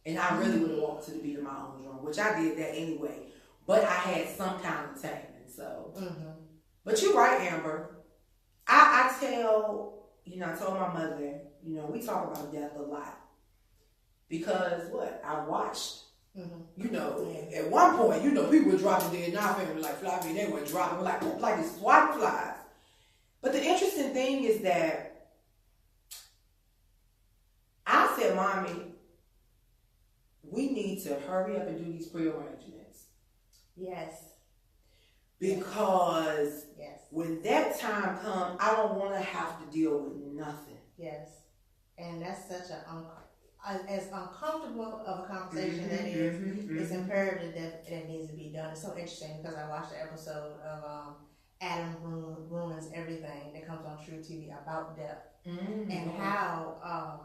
And I really would have walked to the beat of my own drum, which I did that anyway. But I had some kind of taming, so. But you're right, Amber. I tell, I told my mother, we talk about death a lot. Because what? I watched, at one point, people were dropping dead in our family like fly, they were dropping like these swat flies. But the interesting thing is that I said, Mommy, we need to hurry up and do these prearrangements.
Yes.
Because when that time comes, I don't want to have to deal with nothing.
Yes. And that's such as uncomfortable of a conversation that is, it's imperative that it needs to be done. It's so interesting because I watched the episode of Adam Ruins Everything that comes on True TV about death and how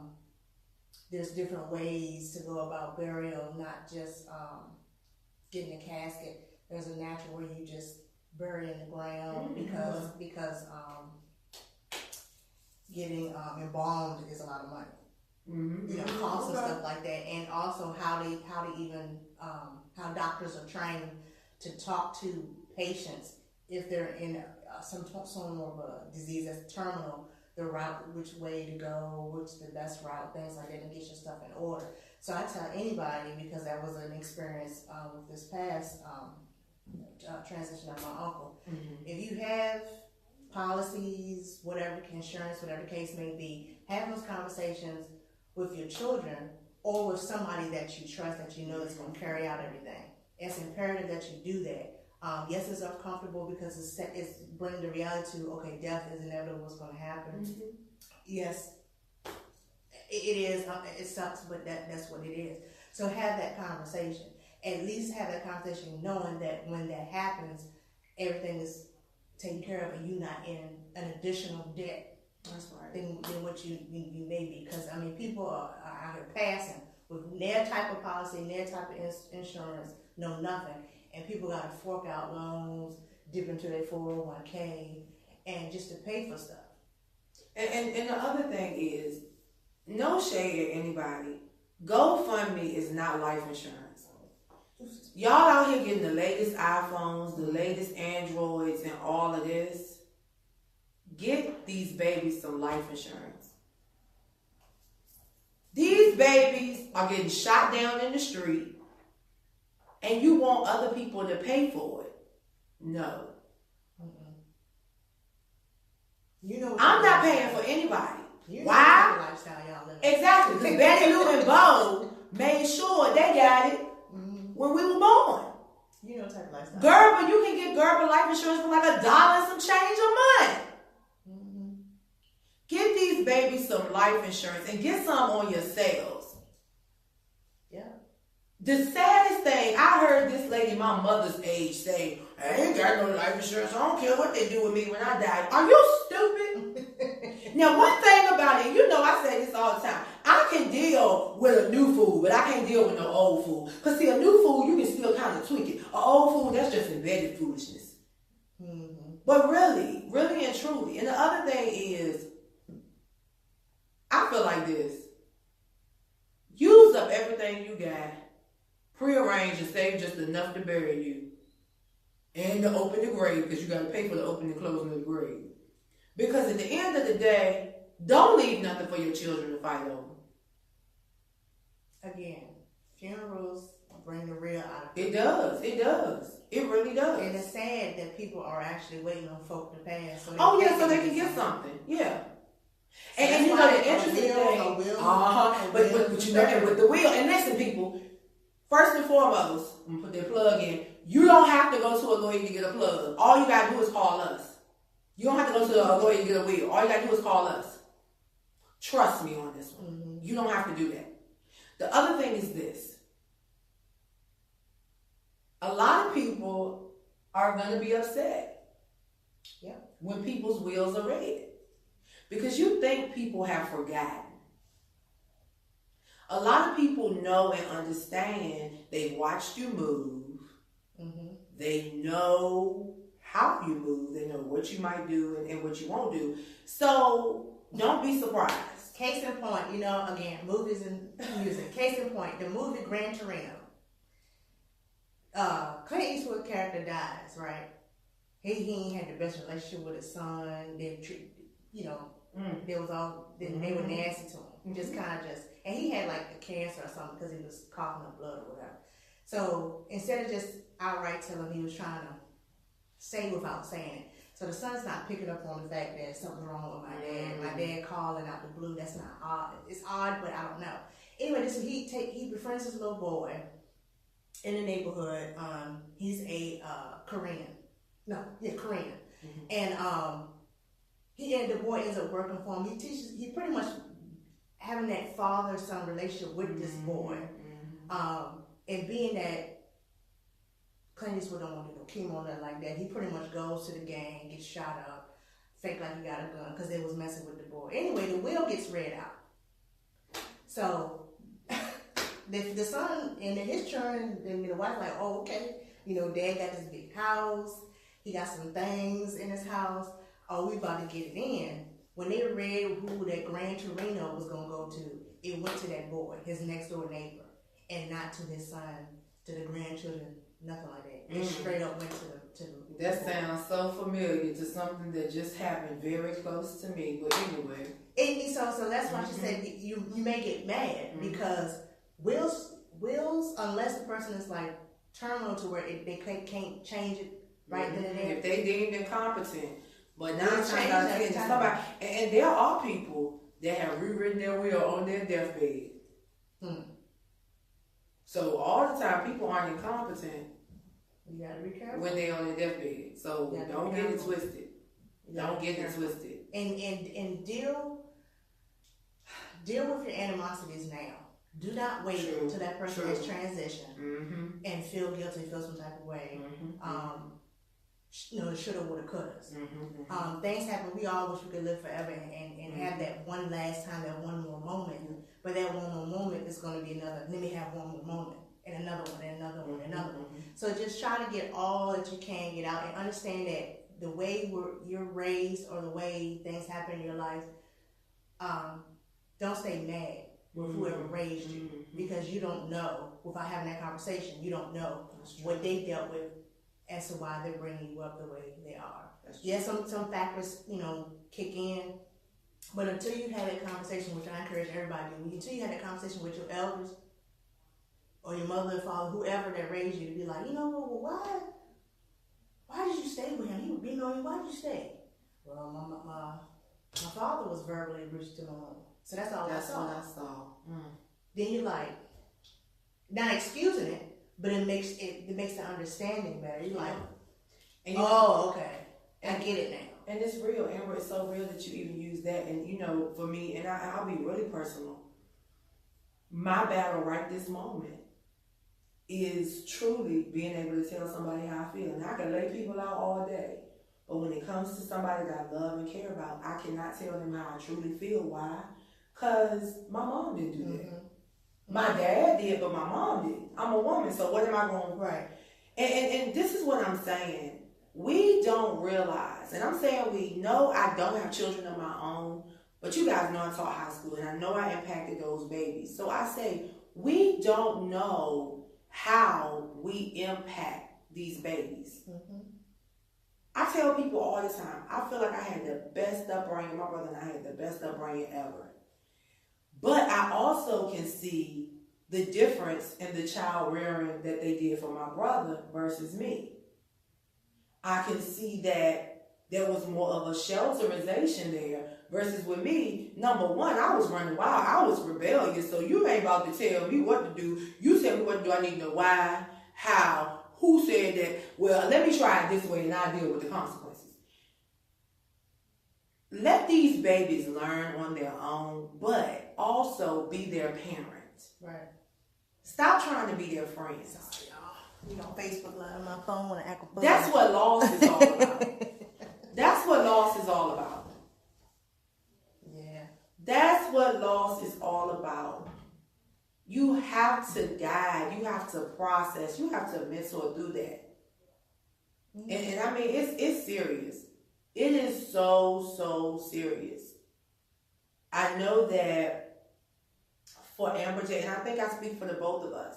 there's different ways to go about burial, not just getting a casket. There's a natural where you just bury in the ground because getting embalmed is a lot of money. Costs and stuff like that, and also how doctors are trained to talk to patients if they're in some form of a disease that's terminal, the route, which way to go, what's the best route, things like that, and get your stuff in order. So I tell anybody, because that was an experience with this past transition of my uncle. If you have policies, whatever, insurance, whatever the case may be, have those conversations with your children or with somebody that you trust, that you know is going to carry out everything. It's imperative that you do that. Yes, it's uncomfortable because it's bringing the reality to, okay, death is inevitable, what's going to happen. Yes, it is. It sucks, but that's what it is. So have that conversation. at least have that conversation knowing that when that happens, everything is taken care of and you're not in an additional debt.
That's right.
Than what you may be. Because, I mean, people are out here passing with their type of policy, their type of insurance, know nothing. And people got to fork out loans, dip into their 401k, and just to pay for stuff.
And the other thing is, no shade at anybody. GoFundMe is not life insurance. Y'all out here getting the latest iPhones, the latest Androids, and all of this. Get these babies some life insurance. These babies are getting shot down in the street, and you want other people to pay for it. No.
You know,
I'm not paying for anybody.
You
Why?
Know the lifestyle y'all living.
Exactly, because Betty Lou and Bo made sure they got it when we were born.
You know the type of lifestyle.
Gerber, you can get Gerber life insurance for like $1 and some change a month. Give these babies some life insurance and get some on yourselves.
Yeah.
The saddest thing, I heard this lady my mother's age say, I ain't got no life insurance. I don't care what they do with me when I die. Are you stupid? Now, one thing about it, you know I say this all the time. I can deal with a new food, but I can't deal with no old food. Because see, a new food, you can still kind of tweak it. An old food, that's just embedded foolishness. But really, really and truly. And the other thing is, I feel like this. Use up everything you got. Prearrange and save just enough to bury you. And to open the grave, because you got to pay for the opening and closing of the grave. Because at the end of the day, don't leave nothing for your children to fight over.
Again, funerals bring the real out of
it. It does. It does. It really does.
And it's sad that people are actually waiting on folk to pass. So
so they can get something. Yeah. So and you know the interesting thing. But you know that with the will. And listen, people. First and foremost, I'm gonna put that plug in. You don't have to go to a lawyer to get a plug. All you gotta do is call us. You don't have to go to a lawyer to get a will. All you gotta do is call us. Trust me on this one. You don't have to do that. The other thing is this. A lot of people are gonna be upset when people's wills are read. Because you think people have forgotten. A lot of people know and understand. They've watched you move. They know how you move. They know what you might do and what you won't do. So don't be surprised.
Case in point, you know, again, movies and music. Case in point, the movie Gran Torino. Clint Eastwood's character dies, right? He ain't had the best relationship with his son. They they was all they were nasty to him. Just kind of and he had like a cancer or something because he was coughing up blood or whatever. So instead of just outright telling him, he was trying to say without saying it. So the son's not picking up on the fact that something's wrong with my dad. My dad calling out the blue. That's not odd. It's odd, but I don't know. Anyway, he befriends this little boy in the neighborhood. He's a Korean. And the boy ends up working for him. He pretty much having that father-son relationship with this boy. And being that Clint Eastwood don't want to do chemo or nothing like that, he pretty much goes to the gang, gets shot up, fake like he got a gun because they was messing with the boy. Anyway, the will gets read out. So the son and his children and the wife like, oh, okay, you know, dad got this big house, he got some things in his house. Oh, we about to get it in. When they read who that Gran Torino was gonna go to, it went to that boy, his next door neighbor, and not to his son, to the grandchildren, nothing like that. It straight up went to the
That sounds so familiar to something that just happened very close to me. But anyway,
so that's why she said you may get mad because wills unless the person is like terminal to where they can't change it right then and there.
If they deemed incompetent. But 9 times out of 10, somebody, and there are people that have rewritten their will on their deathbed. So all the time, people aren't incompetent.
You gotta be careful
when they're on their deathbed. So don't get it twisted. Don't get it twisted.
And deal with your animosities now. Do not wait until that person has transitioned and feel guilty, feel some type of way. The shoulda, woulda, couldas. Things happen. We all wish we could live forever and have that one last time, that one more moment. But that one more moment is going to be another. Let me have one more moment, and another one, and another one, and another one. So just try to get all that you can get out, and understand that the way you're raised or the way things happen in your life, don't stay mad with whoever raised you, because you don't know. Without having that conversation, you don't know what they dealt with as to why they're bringing you up the way they are. Yes, some factors, kick in, but until you have that conversation, which I encourage everybody to do, until you have that conversation with your elders or your mother or father, whoever that raised you, to be like, why did you stay with him? He was beating on you. Why did you stay? Well, my father was verbally abusive to my mom, so that's all I saw.
What I saw.
Then you're like, not excusing it, but it makes the understanding better. You're like, okay, I get it now.
And it's real, Amber. It's so real that you even use that. And for me, and I'll be really personal. My battle right this moment is truly being able to tell somebody how I feel. And I can lay people out all day, but when it comes to somebody that I love and care about, I cannot tell them how I truly feel. Why? Because my mom didn't do that. My dad did, but my mom did. I'm a woman, so what am I going to...
Right.
And this is what I'm saying. We don't realize, and I'm saying we know I don't have children of my own, but you guys know I taught high school, and I know I impacted those babies. So I say, we don't know how we impact these babies. I tell people all the time, I feel like I had the best upbringing. My brother and I had the best upbringing ever. But I also can see the difference in the child rearing that they did for my brother versus me. I can see that there was more of a shelterization there versus with me. Number one, I was running wild. I was rebellious. So you ain't about to tell me what to do. You tell me what to do. I need to know why, how, who said that. Well, let me try it this way and I'll deal with the consequences. Let these babies learn on their own, but also be their parents.
Right.
Stop trying to be their friends.
Sorry, y'all. Facebook Live on my phone when I act a fool.
That's what loss is all about. That's what loss is all about.
Yeah. That's
what loss is all about. You have to guide. You have to process. You have to mentor through that. And I mean, it's serious. It is so serious. I know that for Amber J, and I think I speak for the both of us,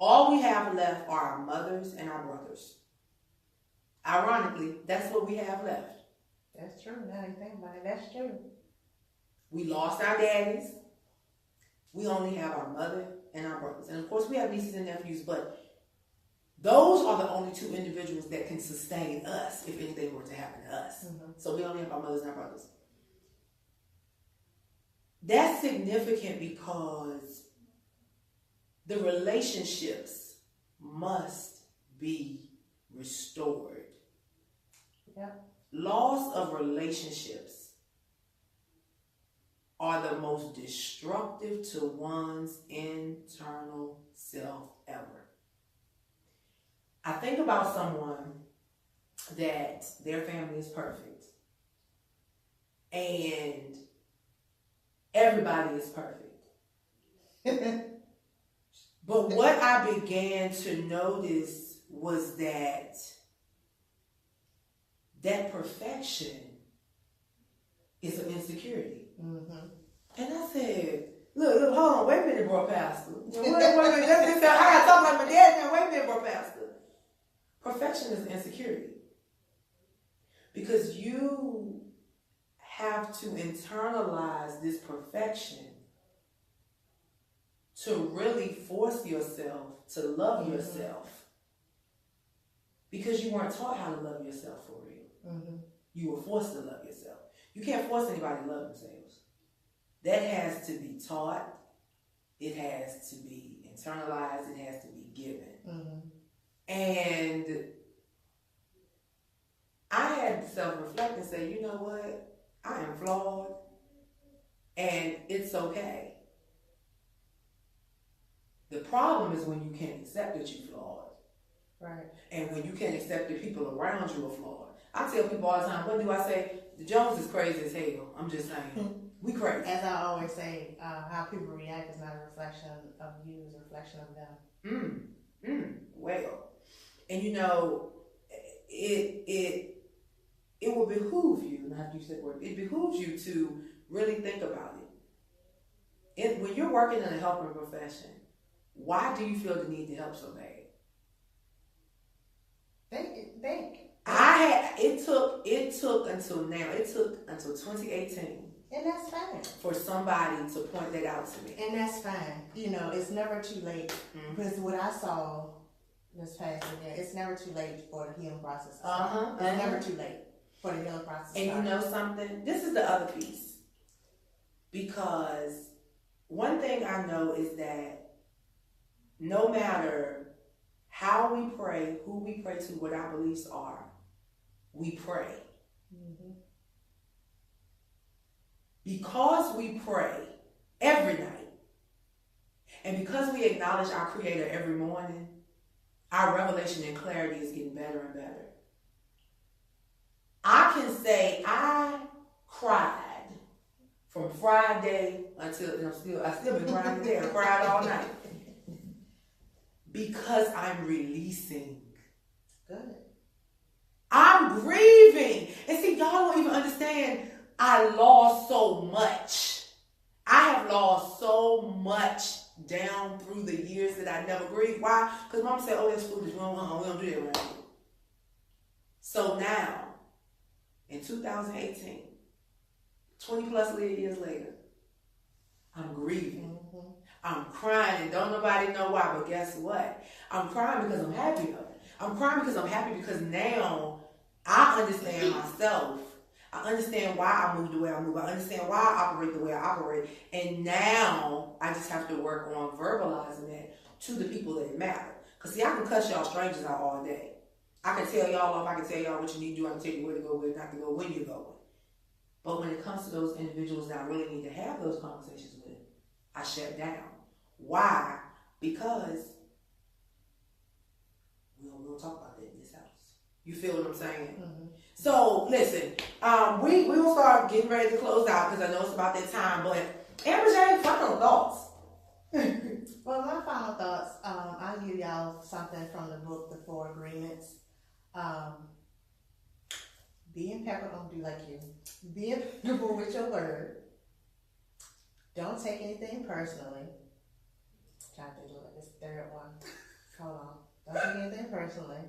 all we have left are our mothers and our brothers. Ironically, that's what we have left.
That's true. Now that you think about it, that's true.
We lost our daddies. We only have our mother and our brothers. And of course, we have nieces and nephews, but those are the only two individuals that can sustain us if anything were to happen to us. So we only have our mothers and our brothers. That's significant because the relationships must be restored.
Yeah.
Loss of relationships are the most destructive to one's internal self ever. I think about someone that their family is perfect and everybody is perfect. But what I began to notice was that perfection is an insecurity. And I said, look, hold on, wait a minute, bro, pastor. Wait a minute, I gotta talk like my dad now. Wait a minute, bro, pastor. Perfection is an insecurity. Because you have to internalize this perfection to really force yourself to love yourself. Because you weren't taught how to love yourself for real. You were forced to love yourself. You can't force anybody to love themselves. That has to be taught. It has to be internalized. It has to be given. And I had to self-reflect and say, you know what? I am flawed. And it's okay. The problem is when you can't accept that you're flawed.
Right.
And when you can't accept the people around you are flawed. I tell people all the time, what do I say? The Jones is crazy as hell. I'm just saying. We crazy.
As I always say, how people react is not a reflection of you, it's a reflection of them.
Well. And you know, it will behoove you, and I have to use that word, it behooves you to really think about it. When you're working in a helping profession, why do you feel the need to help so bad?
Think.
It took until now. It took until 2018.
And that's fine.
For somebody to point that out to me.
And that's fine. You know, it's never too late. Because what I saw this past weekend, it's never too late for the healing process. It's never too late for the healing process.
And you know something? This is the other piece. Because one thing I know is that no matter how we pray, who we pray to, what our beliefs are, we pray. Because we pray every night, and because we acknowledge our Creator every morning, our revelation and clarity is getting better and better. I can say I cried from Friday until I still been crying today. I cried all night because I'm releasing.
Good.
I'm grieving, and see, y'all don't even understand. I lost so much. I have lost so much down through the years that I never grieved. Why? Because Mom said, "Oh, that's foolish. We don't do that around here." So now, in 2018, 20 plus years later, I'm grieving. I'm crying, and don't nobody know why. But guess what? I'm crying because I'm happy. I'm crying because I'm happy because now I understand myself. I understand why I move the way I move. I understand why I operate the way I operate. And now I just have to work on verbalizing that to the people that matter. Because see, I can cuss y'all strangers out all day. I can tell y'all off. I can tell y'all what you need to do. I can tell you where to go, where not to go, when you're going. But when it comes to those individuals that I really need to have those conversations with, I shut down. Why? Because we don't talk about that in this house. You feel what I'm saying? So, listen, we will start getting ready to close out because I know it's about that time. But, MBG, final thoughts.
Well, my final thoughts, I'll give y'all something from the book, The Four Agreements. Be impeccable, don't do like you. Be impeccable with your word. Don't take anything personally. I'm trying to think of this third one. Hold on. Don't take anything personally.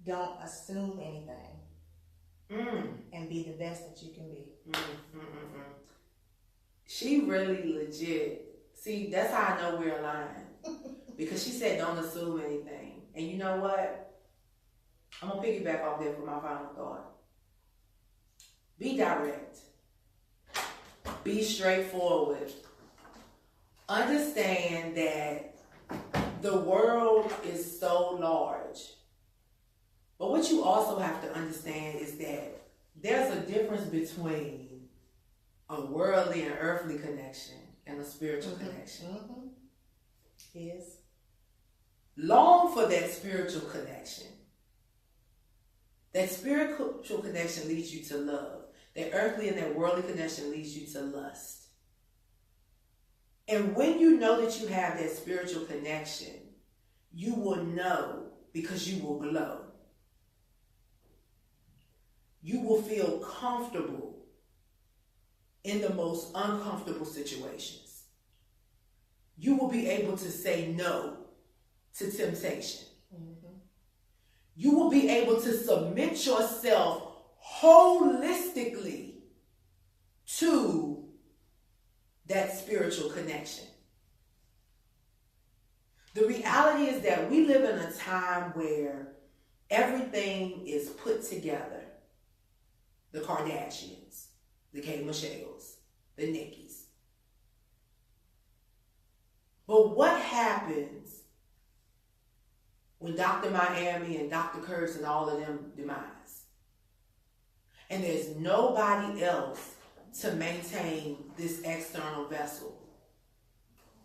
Don't assume anything. And be the best that you can be.
She really legit. See, that's how I know we're aligned. Because she said don't assume anything. And you know what? I'm going to piggyback off that for my final thought. Be direct. Be straightforward. Understand that the world is so large. But what you also have to understand is that there's a difference between a worldly and earthly connection and a spiritual connection.
Yes.
Long for that spiritual connection. That spiritual connection leads you to love. That earthly and that worldly connection leads you to lust. And when you know that you have that spiritual connection, you will know because you will glow. You will feel comfortable in the most uncomfortable situations. You will be able to say no to temptation. You will be able to submit yourself holistically to that spiritual connection. The reality is that we live in a time where everything is put together. The Kardashians, the K. Michelle's, the Nickys. But what happens when Dr. Miami and Dr. Kurtz and all of them demise? And there's nobody else to maintain this external vessel.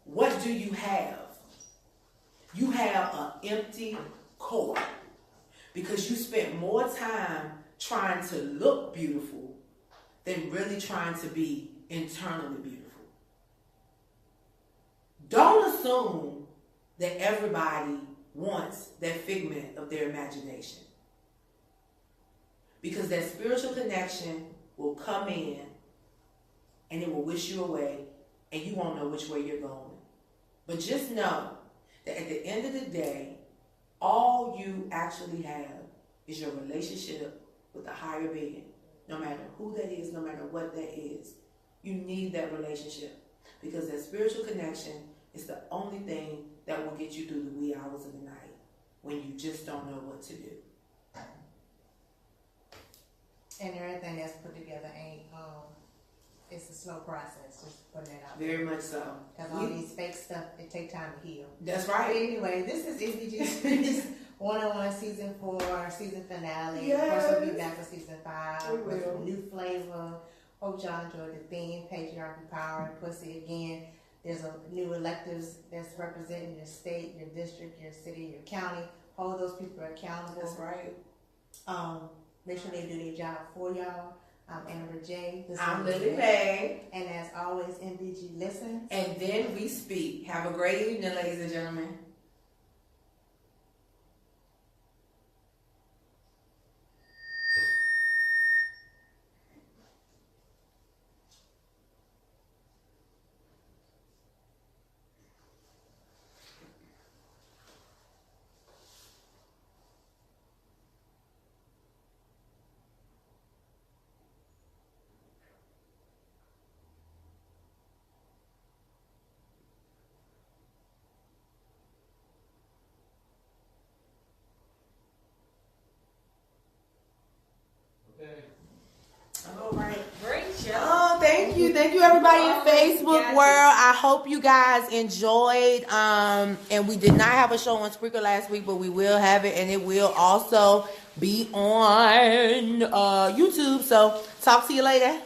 What do you have? you have an empty core because you spent more time trying to look beautiful than really trying to be internally beautiful. Don't assume that everybody wants that figment of their imagination. Because that spiritual connection will come in and it will wish you away and you won't know which way you're going. But just know that at the end of the day, all you actually have is your relationship with the higher being. No matter who that is, no matter what that is, you need that relationship because that spiritual connection is the only thing that will get you through the wee hours of the night when you just don't know what to do.
And everything that's put together ain't, it's a slow process, just putting it out.
Very much so.
Because all these fake stuff, it take time to heal.
That's
But
right.
anyway, this is MBG's one-on-one season 4, season finale.
Yes.
Of course, we'll be back for season 5
We
with
will.
new flavor. Hope y'all enjoyed the theme, patriarchy, power, and pussy. Again, there's a new electives that's representing your state, your district, your city, your county. Hold those people accountable.
That's right.
Make sure they do their job for y'all. I'm Amber J.
I'm Lily May.
And as always, MBG listens.
And then we speak. Have a great evening, ladies and gentlemen. All right.
Great show.
Oh, thank you. Thank you, everybody in Facebook
Yes.
world. I hope you guys enjoyed. And we did not have a show on Spreaker last week, but we will have it. And it will also be on YouTube. So talk to you later.